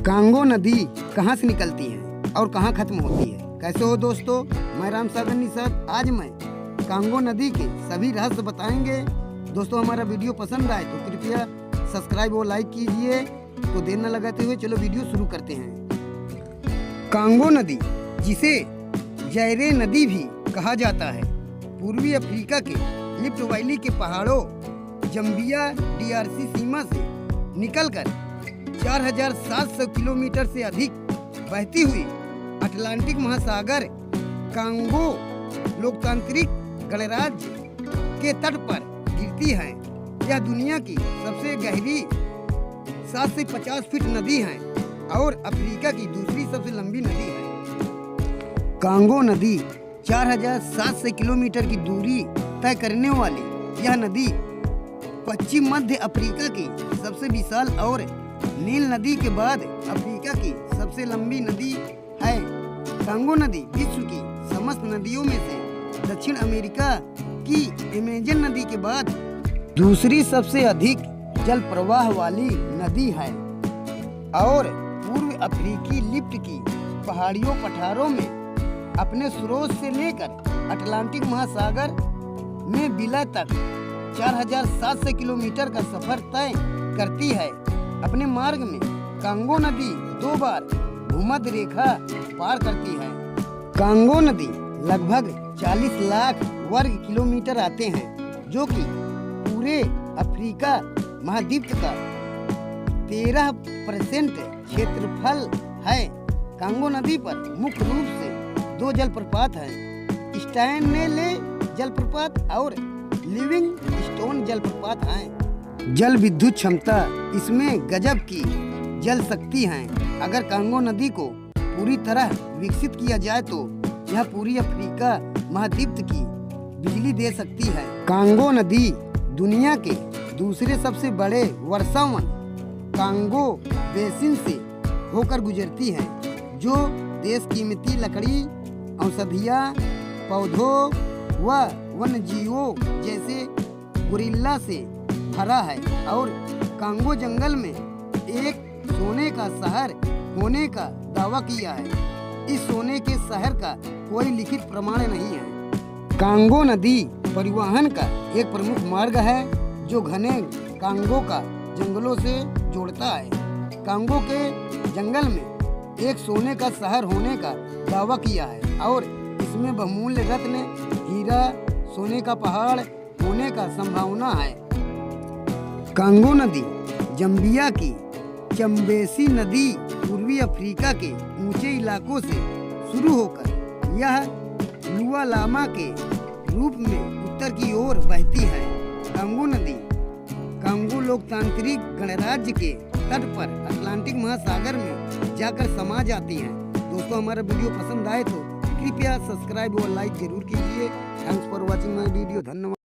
Congo नदी कहाँ से निकलती है और कहाँ खत्म होती है? कैसे हो दोस्तों, मैं राम सागर निषाद। आज मैं कांगो नदी के सभी रहस्य बताएंगे। दोस्तों, हमारा वीडियो पसंद आए तो कृपया सब्सक्राइब और लाइक कीजिए। तो देर न लगाते हुए चलो वीडियो शुरू करते हैं। कांगो नदी, जिसे जैरे नदी भी कहा जाता है, पूर्वी अफ्रीका के रिफ्ट वैली के पहाड़ों जम्बिया DRC सीमा से निकलकर 4700 किलोमीटर से अधिक बहती हुई अटलांटिक महासागर कांगो लोकतांत्रिक गणराज्य के तट पर गिरती है। यह दुनिया की सबसे गहरी 7 से 50 फीट नदी है और अफ्रीका की दूसरी सबसे लंबी नदी है। कांगो नदी 4700 किलोमीटर की दूरी तय करने वाली यह नदी पश्चिम मध्य अफ्रीका की सबसे विशाल और नील नदी के बाद अफ्रीका की सबसे लंबी नदी है। कांगो नदी विश्व की समस्त नदियों में से दक्षिण अमेरिका की अमेजन नदी के बाद दूसरी सबसे अधिक जल प्रवाह वाली नदी है और पूर्व अफ्रीकी लिफ्ट की पहाड़ियों पठारों में अपने स्रोत से लेकर अटलांटिक महासागर में विलय तक 4700 किलोमीटर का सफर तय करती है। अपने मार्ग में कांगो नदी 2 बार भूमध्य रेखा पार करती है। कांगो नदी लगभग 40 लाख वर्ग किलोमीटर आते हैं, जो कि पूरे अफ्रीका महाद्वीप का 13% क्षेत्रफल है। कांगो नदी पर मुख्य रूप से 2 जलप्रपात हैं, स्टैनले जलप्रपात और लिविंग स्टोन जलप्रपात हैं। जल विद्युत क्षमता इसमें गजब की जल शक्ति है। अगर कांगो नदी को पूरी तरह विकसित किया जाए तो यह पूरी अफ्रीका महाद्वीप की बिजली दे सकती है। कांगो नदी दुनिया के दूसरे सबसे बड़े वर्षावन कांगो बेसिन से होकर गुजरती है, जो देश कीमती लकड़ी, औषधियाँ, पौधों व वन्यजीवों जैसे गोरिल्ला से भरा है और कांगो जंगल में एक सोने का शहर होने का दावा किया है। इस सोने के शहर का कोई लिखित प्रमाण नहीं है। कांगो नदी परिवहन का एक प्रमुख मार्ग है जो घने कांगो का जंगलों से जोड़ता है। कांगो के जंगल में एक सोने का शहर होने का दावा किया है और इसमें बहुमूल्य रत्न, हीरा, सोने का पहाड़ होने का संभावना है। कांगो नदी जम्बिया की चम्बेसी नदी पूर्वी अफ्रीका के ऊंचे इलाकों से शुरू होकर यह लुआलामा के रूप में उत्तर की ओर बहती है। कांगो नदी कांगो लोकतांत्रिक गणराज्य के तट पर अटलांटिक महासागर में जाकर समा जाती है। दोस्तों, हमारा वीडियो पसंद आए तो कृपया सब्सक्राइब और लाइक जरूर कीजिए। Thanks for watching my video. धन्यवाद।